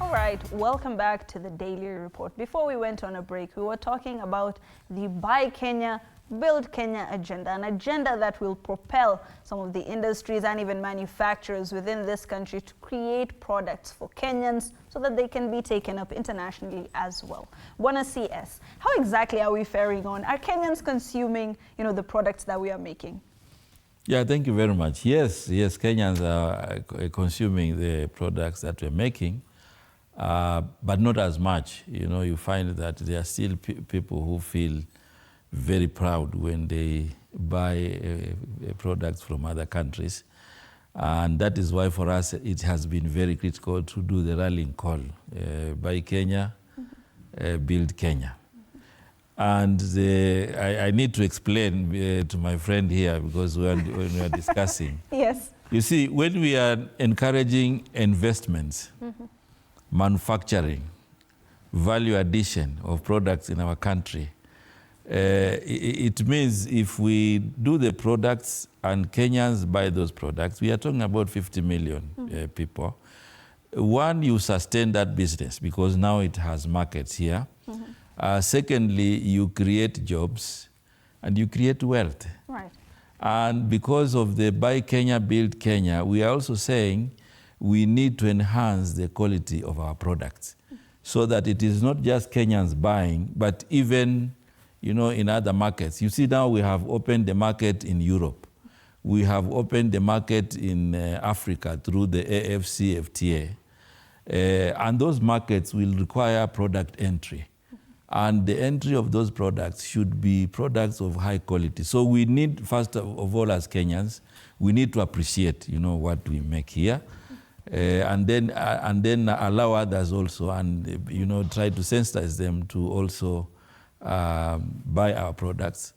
All right, welcome back to the Daily Report. Before we went on a break, we were talking about the Buy Kenya, Build Kenya agenda, an agenda that will propel some of the industries and even manufacturers within this country to create products for Kenyans so that they can be taken up internationally as well. Bwana CS, how exactly are we faring on? Are Kenyans consuming, the products that we are making? Yeah, thank you very much. Yes, Kenyans are consuming the products that we're making, but not as much. You find that there are still people who feel very proud when they buy products from other countries. And that is why for us it has been very critical to do the rallying call, Buy Kenya, Build Kenya. And I need to explain to my friend here, because when we are discussing. Yes. You see, when we are encouraging investments, manufacturing, value addition of products in our country, it means if we do the products and Kenyans buy those products, we are talking about 50 million people. One, you sustain that business because now it has markets here. Secondly, you create jobs and you create wealth. Right. And because of the Buy Kenya, Build Kenya, we are also saying we need to enhance the quality of our products so that it is not just Kenyans buying, but even in other markets. You see, now we have opened the market in Europe. We have opened the market in Africa through the AFCFTA. And those markets will require product entry. And the entry of those products should be products of high quality. So we need, first of all, as Kenyans, we need to appreciate, what we make here. And then allow others also and, try to sensitize them to also buy our products.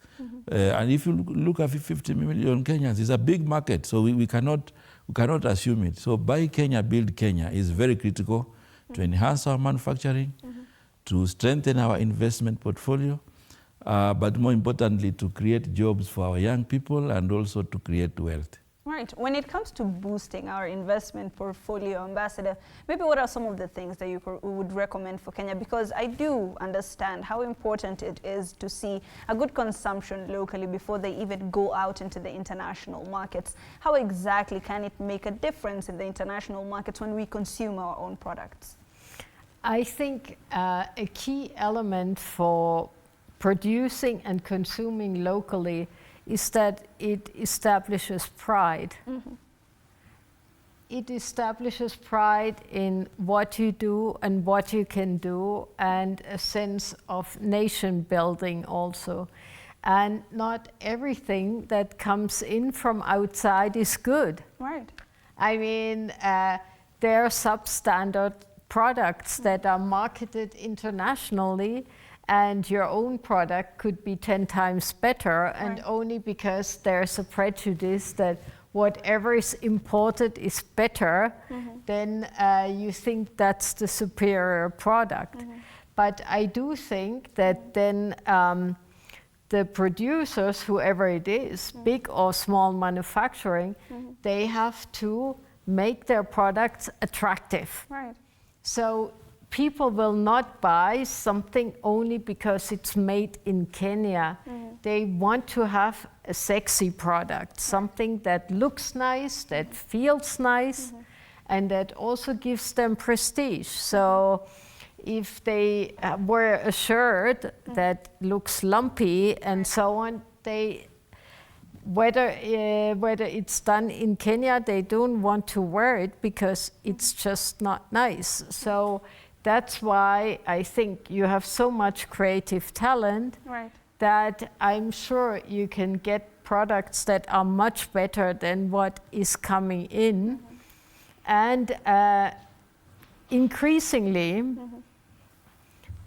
And if you look at 50 million Kenyans, it's a big market, so we cannot assume it. So Buy Kenya, Build Kenya is very critical to enhance our manufacturing, to strengthen our investment portfolio, but more importantly, to create jobs for our young people and also to create wealth. Right. When it comes to boosting our investment portfolio, Ambassador, maybe what are some of the things that you would recommend for Kenya? Because I do understand how important it is to see a good consumption locally before they even go out into the international markets. How exactly can it make a difference in the international markets when we consume our own products? I think a key element for producing and consuming locally is that it establishes pride. It establishes pride in what you do and what you can do, and a sense of nation building also. And not everything that comes in from outside is good. Right. I mean, there are substandard products that are marketed internationally, and your own product could be 10 times better, and only because there's a prejudice that whatever is imported is better, then you think that's the superior product. But I do think that then the producers, whoever it is, big or small manufacturing, they have to make their products attractive. Right. So people will not buy something only because it's made in Kenya. They want to have a sexy product, something that looks nice, that feels nice, and that also gives them prestige. So if they wear a shirt that looks lumpy and so on, they, whether it's done in Kenya, they don't want to wear it because it's just not nice. So that's why I think you have so much creative talent that I'm sure you can get products that are much better than what is coming in. And increasingly,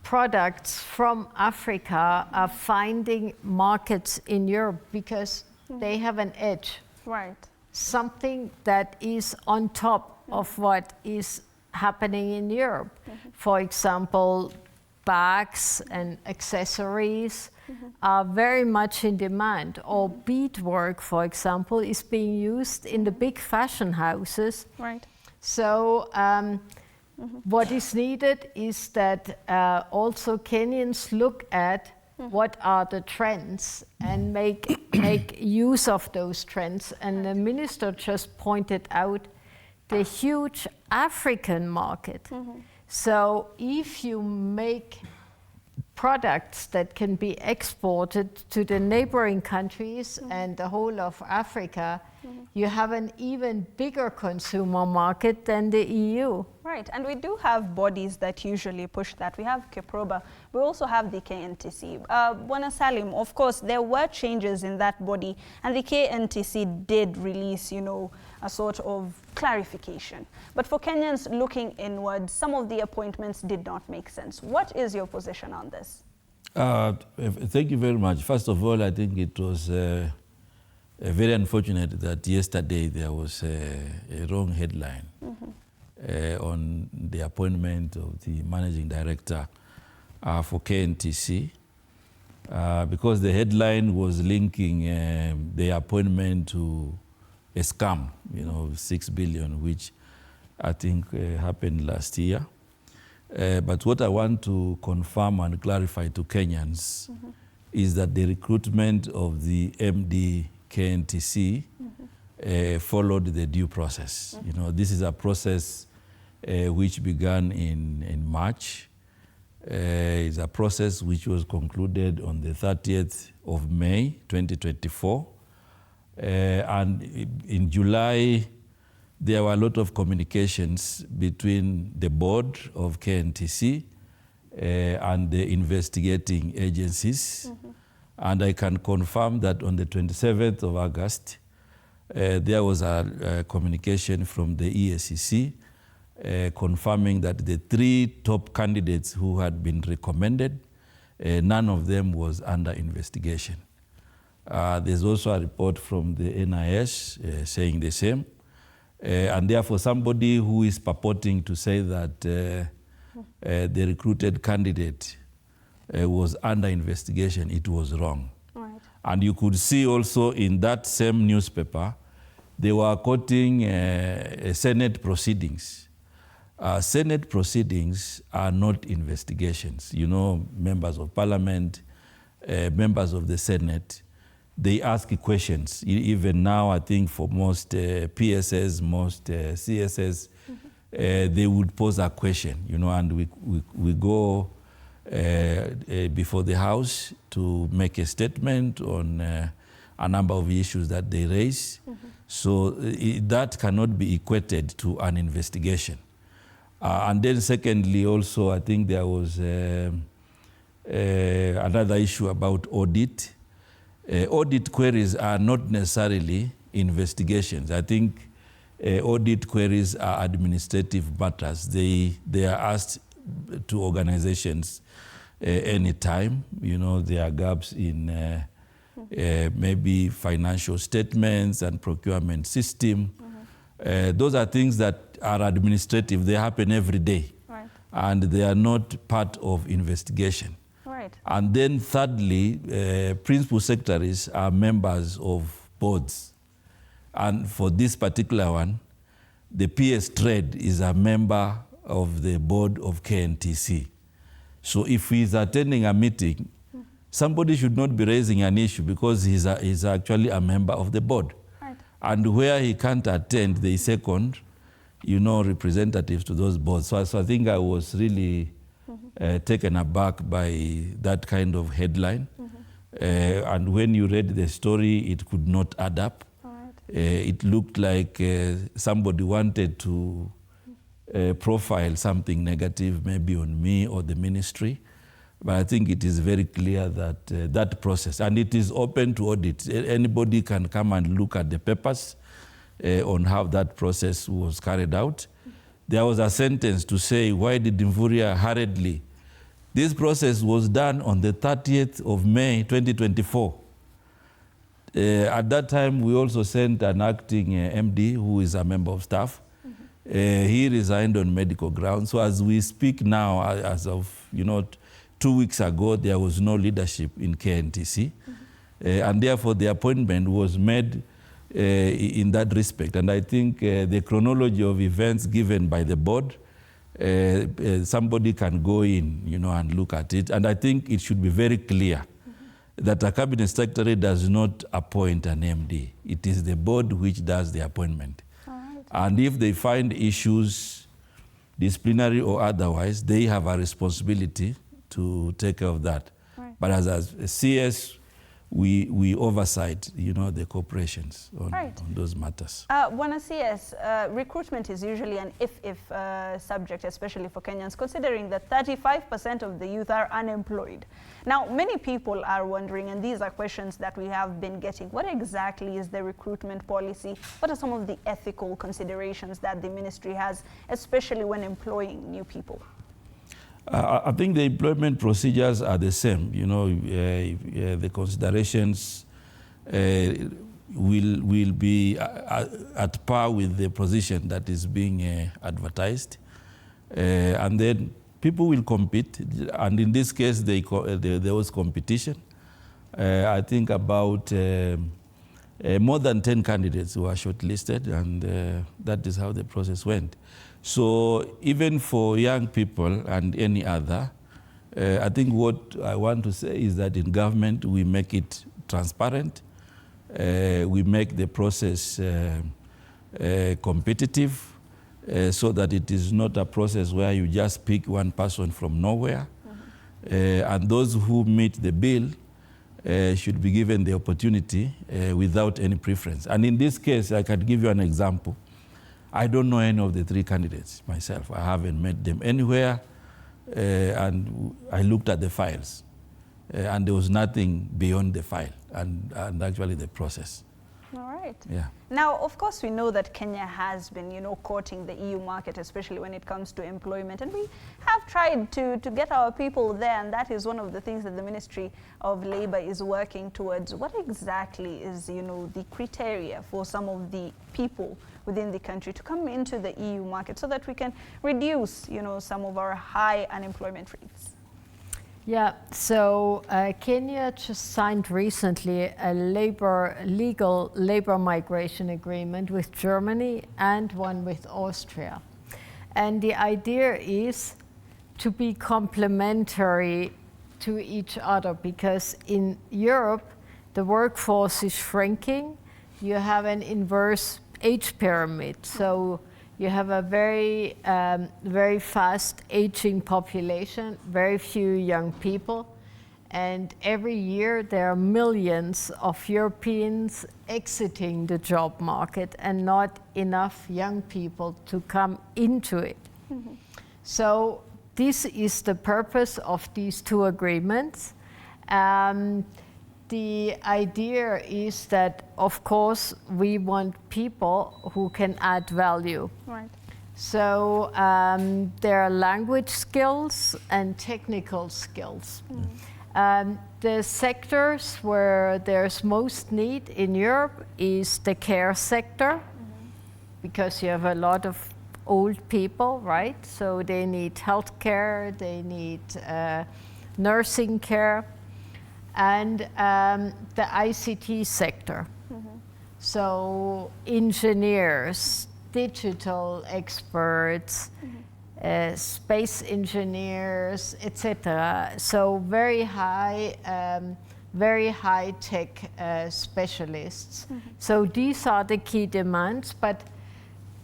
products from Africa are finding markets in Europe because they have an edge. Right. Something that is on top of what is happening in Europe. For example, bags and accessories are very much in demand. Or beadwork, for example, is being used in the big fashion houses. Right. So What is needed is that also Kenyans look at what are the trends and make use of those trends. And the minister just pointed out the huge African market. So if you make products that can be exported to the neighboring countries and the whole of Africa, you have an even bigger consumer market than the EU. Right, and we do have bodies that usually push that. We have KEPROBA, we also have the KNTC. Bwana Salim, of course, there were changes in that body, and the KNTC did release, you know, a sort of clarification. But for Kenyans looking inward, some of the appointments did not make sense. What is your position on this? Thank you very much. First of all, I think it was very unfortunate that yesterday there was a wrong headline on the appointment of the managing director for KNTC, because the headline was linking the appointment to a scam, you know, 6 billion, which I think happened last year. But what I want to confirm and clarify to Kenyans is that the recruitment of the MD KNTC followed the due process. You know, this is a process which began in March. It's a process which was concluded on the 30th of May, 2024. And in July, there were a lot of communications between the board of KNTC and the investigating agencies. And I can confirm that on the 27th of August, there was a communication from the EACC confirming that the 3 top candidates who had been recommended, none of them was under investigation. There's also a report from the NIS saying the same. And therefore, somebody who is purporting to say that the recruited candidate was under investigation, it was wrong. Right. And you could see also in that same newspaper, they were quoting Senate proceedings. Senate proceedings are not investigations. You know, members of parliament, members of the Senate, they ask questions. Even now, I think for most PSS, most CSS, they would pose a question, you know, and we go before the House to make a statement on a number of issues that they raise. So that cannot be equated to an investigation. And then secondly, also, I think there was another issue about audit. Audit queries are not necessarily investigations. I think audit queries are administrative matters. They are asked to organizations anytime. You know, there are gaps in maybe financial statements and procurement system. Those are things that are administrative. They happen every day. Right. And they are not part of investigation. Right. And then thirdly, principal secretaries are members of boards. And for this particular one, the PS Trade is a member of the board of KNTC. So if he's attending a meeting, somebody should not be raising an issue because he's actually a member of the board. Right. And where he can't attend, they second, you know, representatives to those boards. So I think I was really taken aback by that kind of headline. And when you read the story, it could not add up. Right. It looked like somebody wanted to profile something negative, maybe on me or the ministry. But I think it is very clear that that process, and it is open to audit. Anybody can come and look at the papers on how that process was carried out. There was a sentence to say, why did Mvurya hurriedly? This process was done on the 30th of May, 2024. At that time, we also sent an acting MD who is a member of staff. He resigned on medical grounds. So as we speak now, as of, 2 weeks ago, there was no leadership in KNTC. And therefore, the appointment was made in that respect. And I think the chronology of events given by the board somebody can go in, and look at it. And I think it should be very clear that a cabinet secretary does not appoint an MD. It is the board which does the appointment. Right. And if they find issues, disciplinary or otherwise, they have a responsibility to take care of that. Right. But as a CS, we oversight, the corporations on those matters. Bwana CS, recruitment is usually an if subject, especially for Kenyans, considering that 35% of the youth are unemployed. Now, many people are wondering, and these are questions that we have been getting, what exactly is the recruitment policy? What are some of the ethical considerations that the ministry has, especially when employing new people? I think the employment procedures are the same. The considerations will be at par with the position that is being advertised. And then people will compete. And in this case, there was competition. I think about more than 10 candidates who were shortlisted, and that is how the process went. So even for young people and any other, I think what I want to say is that in government, we make it transparent. We make the process competitive so that it is not a process where you just pick one person from nowhere. And those who meet the bill should be given the opportunity without any preference. And in this case, I can give you an example. I don't know any of the three candidates myself. I haven't met them anywhere, and I looked at the files, and there was nothing beyond the file and actually the process. All right. Yeah. Now, of course, we know that Kenya has been, courting the EU market, especially when it comes to employment. And we have tried to get our people there, and that is one of the things that the Ministry of Labour is working towards. What exactly is, the criteria for some of the people within the country to come into the EU market so that we can reduce, some of our high unemployment rates? Yeah, so Kenya just signed recently a legal labor migration agreement with Germany and one with Austria. And the idea is to be complementary to each other, because in Europe, the workforce is shrinking. You have an inverse age pyramid. So you have a very, very fast aging population, very few young people. And every year there are millions of Europeans exiting the job market and not enough young people to come into it. So this is the purpose of these two agreements. The idea is that, of course, we want people who can add value. Right. So there are language skills and technical skills. The sectors where there's most need in Europe is the care sector, because you have a lot of old people, right? So they need healthcare, they need nursing care. And the ICT sector. So engineers, digital experts, space engineers, etc. So very high tech specialists. So these are the key demands. But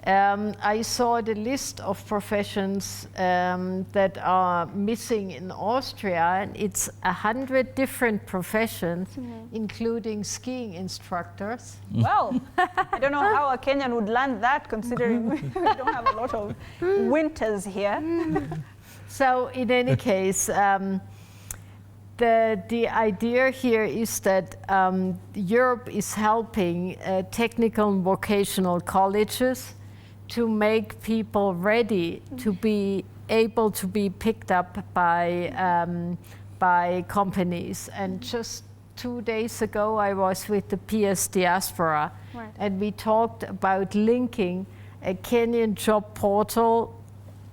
I saw the list of professions that are missing in Austria, and it's 100 different professions, including skiing instructors. Well, I don't know how a Kenyan would learn that, considering we don't have a lot of winters here. So in any case, the idea here is that Europe is helping technical and vocational colleges to make people ready to be able to be picked up by companies. And just 2 days ago, I was with the PS Diaspora, and we talked about linking a Kenyan job portal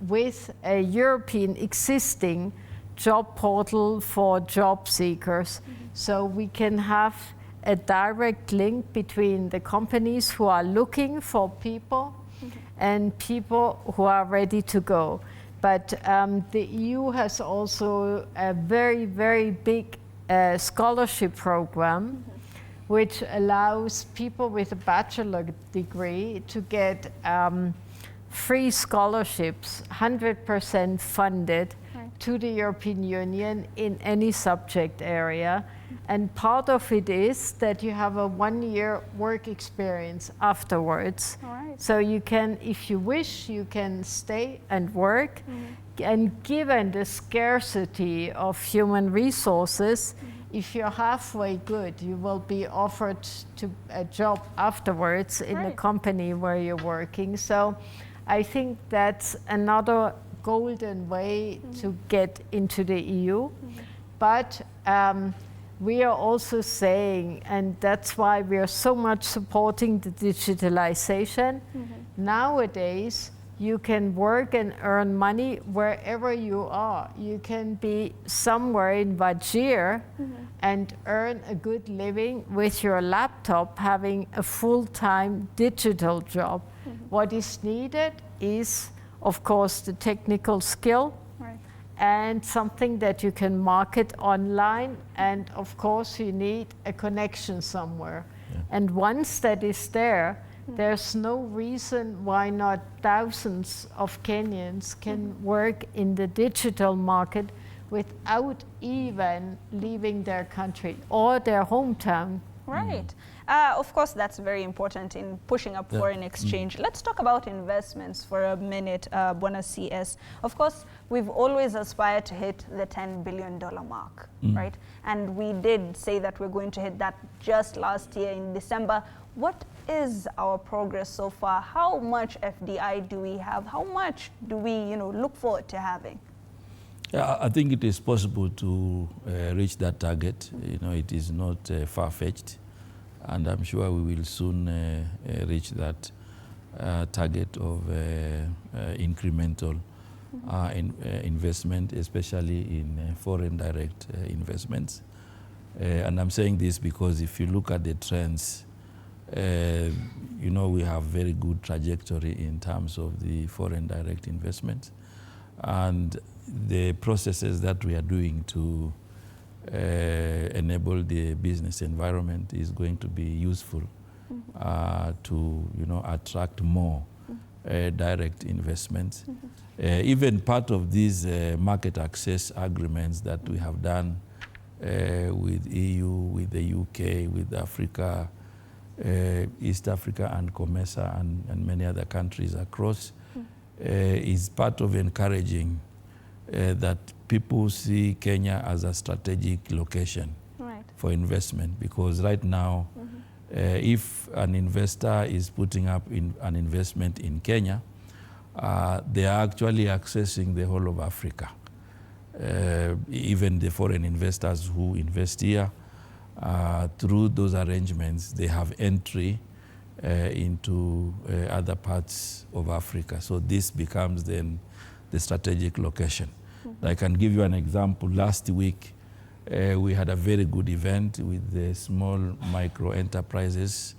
with a European existing job portal for job seekers. So we can have a direct link between the companies who are looking for people and people who are ready to go. But the EU has also a very, very big scholarship program, which allows people with a bachelor degree to get free scholarships, 100% funded to the European Union in any subject area. And part of it is that you have a 1-year work experience afterwards. So you can, if you wish, you can stay and work. And given the scarcity of human resources, if you're halfway good, you will be offered to a job afterwards in the company where you're working. So I think that's another golden way to get into the EU. But we are also saying, and that's why we are so much supporting the digitalization, nowadays you can work and earn money wherever you are. You can be somewhere in Vajir and earn a good living with your laptop, having a full-time digital job. What is needed is, of course, the technical skill and something that you can market online. And of course, you need a connection somewhere. And once that is there, there's no reason why not thousands of Kenyans can work in the digital market without even leaving their country or their hometown. Of course, that's very important in pushing up foreign exchange. Let's talk about investments for a minute, Bwana CS. Of course, we've always aspired to hit the $10 billion mark, right? And we did say that we're going to hit that just last year in December. What is our progress so far? How much FDI do we have? How much do we, look forward to having? Yeah, I think it is possible to reach that target. It is not far-fetched, and I'm sure we will soon reach that target of incremental investment, especially in foreign direct investments. And I'm saying this because if you look at the trends, we have very good trajectory in terms of the foreign direct investment, and the processes that we are doing to enable the business environment is going to be useful to attract more direct investments. Even part of these market access agreements that we have done with EU, with the UK, with Africa, East Africa and COMESA and many other countries across is part of encouraging that people see Kenya as a strategic location for investment, because right now, if an investor is putting up an investment in Kenya, they are actually accessing the whole of Africa. Even the foreign investors who invest here, through those arrangements, they have entry into other parts of Africa. So this becomes then the strategic location. I can give you an example. Last week, we had a very good event with the small micro enterprises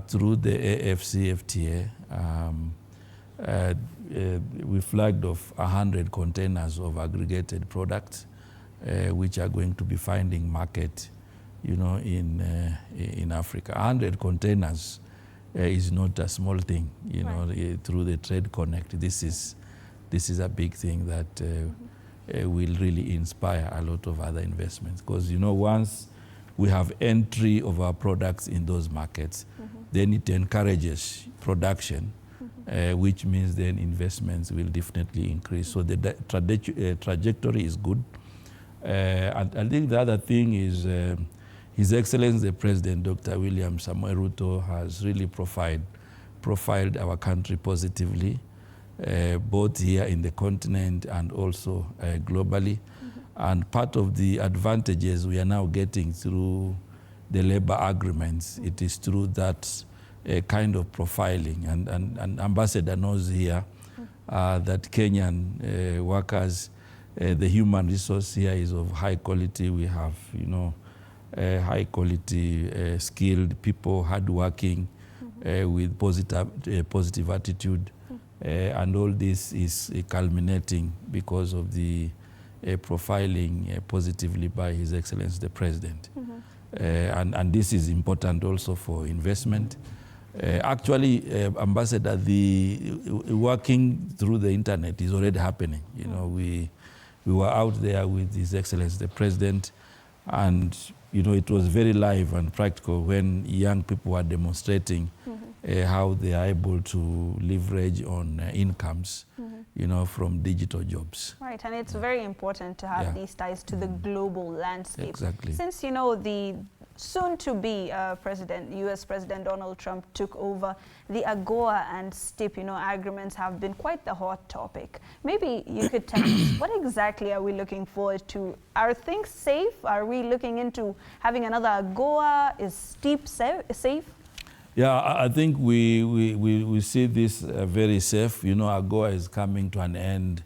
through the AFCFTA. We flagged off 100 containers of aggregated products, which are going to be finding market, in Africa. 100 containers is not a small thing, through the Trade Connect. This is a big thing that will really inspire a lot of other investments. Because, once we have entry of our products in those markets, then it encourages production, which means then investments will definitely increase. So the trajectory is good. And I think the other thing is His Excellency the President, Dr. William Samoei Ruto, has really profiled our country positively, both here in the continent and also globally. And part of the advantages we are now getting through the labor agreements, it is through that kind of profiling. And Ambassador knows here that Kenyan workers, the human resource here is of high quality. We have, high quality, skilled people, hardworking, with positive attitude. and all this is culminating because of the profiling positively by His Excellency the President. And this is important also for investment. Actually, Ambassador, the working through the internet is already happening. You know, we were out there with His Excellency the President, and you know, it was very live and practical when young people were demonstrating how they are able to leverage on incomes, you know, from digital jobs. Right, and it's very important to have these ties to the global landscape. Exactly. Since, you know, the soon-to-be US President Donald Trump took over, the AGOA and STIP, you know, agreements have been quite the hot topic. Maybe you could tell us, what exactly are we looking forward to? Are things safe? Are we looking into having another AGOA? Is STIP safe? Yeah, I think we see this very safe. You know, AGOA is coming to an end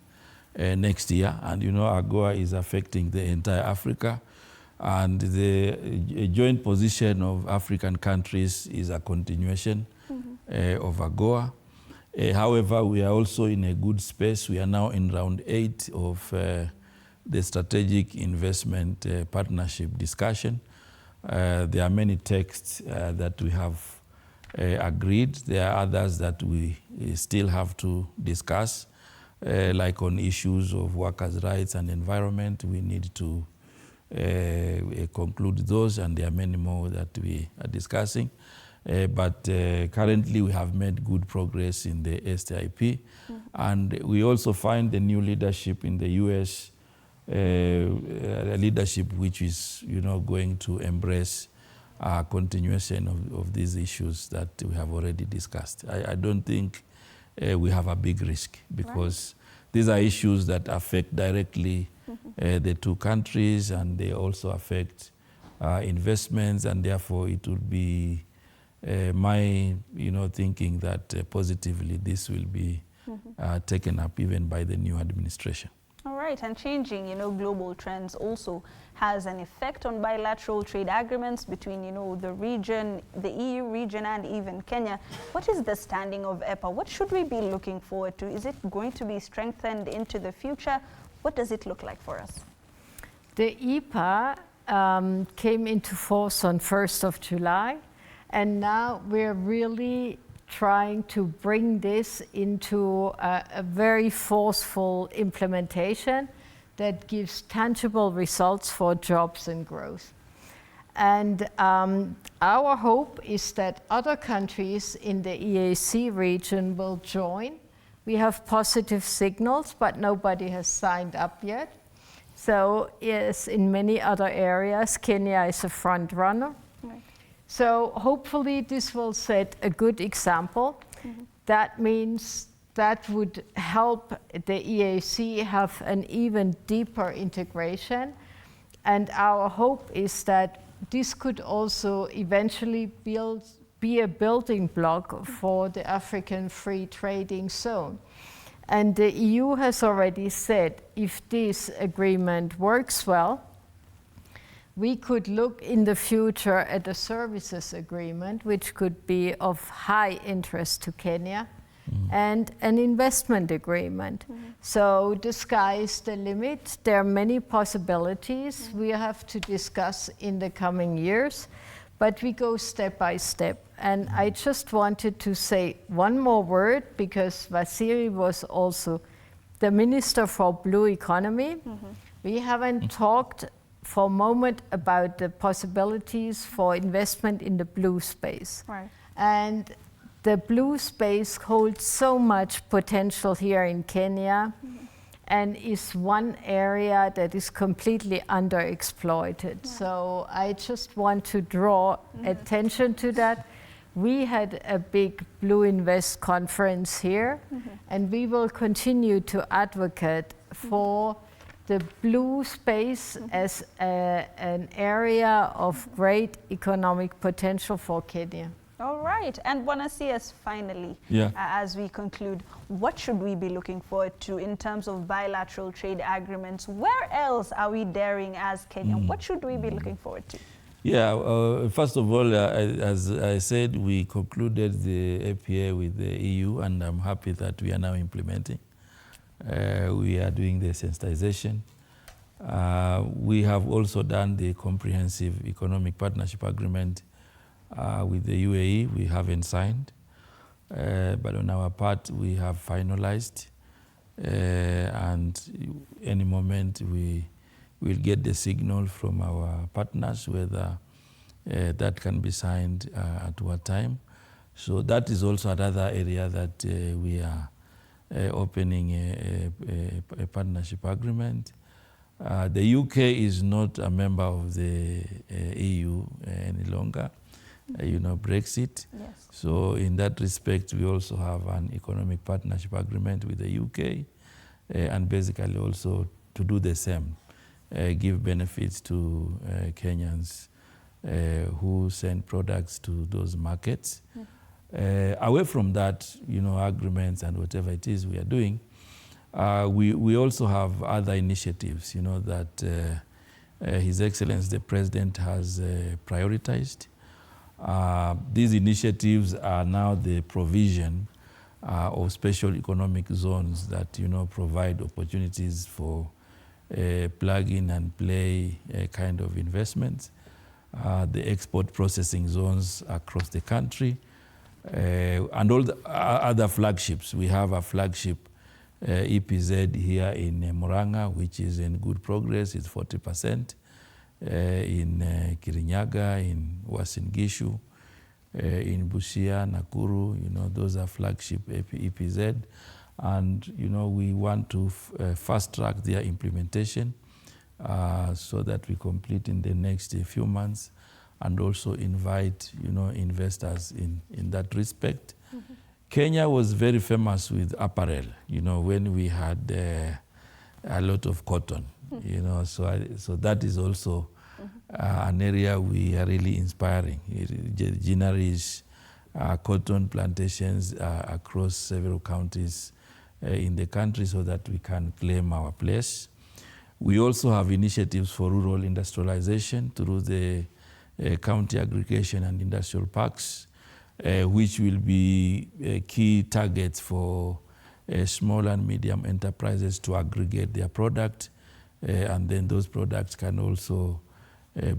next year, and you know, AGOA is affecting the entire Africa. And the joint position of African countries is a continuation of AGOA. However, we are also in a good space. We are now in round 8 of the strategic investment partnership discussion. There are many texts that we have agreed. There are others that we still have to discuss, like on issues of workers' rights and environment. We need to conclude those, and there are many more that we are discussing. But currently we have made good progress in the STIP, and we also find the new leadership in the US, leadership which is, you know, going to embrace continuation of these issues that we have already discussed. I don't think we have a big risk, because these are issues that affect directly the two countries, and they also affect investments, and therefore it would be my, you know, thinking that positively this will be taken up even by the new administration. All right, and changing, you know, global trends also has an effect on bilateral trade agreements between, you know, the region, the EU region, and even Kenya. What is the standing of EPA? What should we be looking forward to? Is it going to be strengthened into the future? What does it look like for us? The EPA came into force on 1st of July, and now we're really trying to bring this into a very forceful implementation that gives tangible results for jobs and growth. And our hope is that other countries in the EAC region will join. We have positive signals, but nobody has signed up yet. So yes, in many other areas, Kenya is a front runner. Right. So hopefully this will set a good example. That means that would help the EAC have an even deeper integration. And our hope is that this could also eventually be a building block for the African free trading zone. And the EU has already said if this agreement works well, we could look in the future at a services agreement, which could be of high interest to Kenya, and an investment agreement. So the sky is the limit. There are many possibilities we have to discuss in the coming years, but we go step by step. And I just wanted to say one more word, because Vasiri was also the Minister for Blue Economy. We haven't talked for a moment about the possibilities for investment in the blue space. Right. And the blue space holds so much potential here in Kenya, and is one area that is completely underexploited. So I just want to draw attention to that. We had a big Blue Invest conference here, and we will continue to advocate for the blue space as an area of great economic potential for Kenya. All right, and Bwana CS, finally, as we conclude, what should we be looking forward to in terms of bilateral trade agreements? Where else are we daring as Kenya? What should we be looking forward to? Yeah, first of all, as I said, we concluded the APA with the EU, and I'm happy that we are now implementing. We are doing the sensitization. We have also done the comprehensive economic partnership agreement with the UAE. We haven't signed, but on our part, we have finalized. And any moment we will get the signal from our partners whether that can be signed at what time. So that is also another area that we are opening a partnership agreement. The UK is not a member of the EU any longer, Brexit. Yes. So in that respect, we also have an economic partnership agreement with the UK, and basically also to do the same, give benefits to Kenyans who send products to those markets. Away from that, agreements and whatever it is we are doing, we also have other initiatives, that His Excellency the President has prioritized. These initiatives are now the provision of special economic zones that provide opportunities for plug-in and play kind of investments. The export processing zones across the country, and all the other flagships. We have a flagship EPZ here in Murang'a, which is in good progress. It's 40%. In Kirinyaga, in Uasin Gishu, in Busia, Nakuru, those are flagship EPZ. And, we want to fast track their implementation so that we complete in the next few months, and also invite, investors in that respect. Mm-hmm. Kenya was very famous with apparel, when we had a lot of cotton, so that is also an area we are really inspiring. Ginaries, cotton plantations across several counties in the country so that we can claim our place. We also have initiatives for rural industrialization through the county aggregation and industrial parks, which will be key targets for small and medium enterprises to aggregate their product, and then those products can also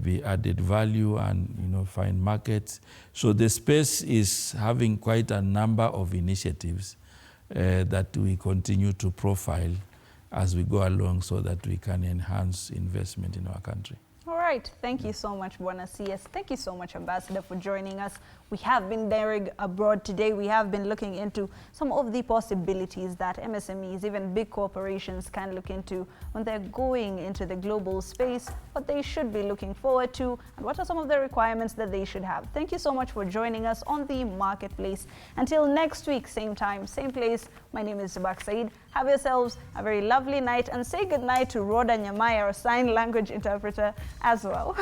be added value and find markets. So the space is having quite a number of initiatives that we continue to profile as we go along so that we can enhance investment in our country. All right. Thank you so much, Bwana CS. Thank you so much, Ambassador, for joining us. We have been daring abroad today. We have been looking into some of the possibilities that MSMEs, even big corporations, can look into when they're going into the global space, what they should be looking forward to, and what are some of the requirements that they should have. Thank you so much for joining us on The Marketplace. Until next week, same time, same place, my name is Sabak Said. Have yourselves a very lovely night, and say good night to Rhoda Nyamai, our sign language interpreter, as well.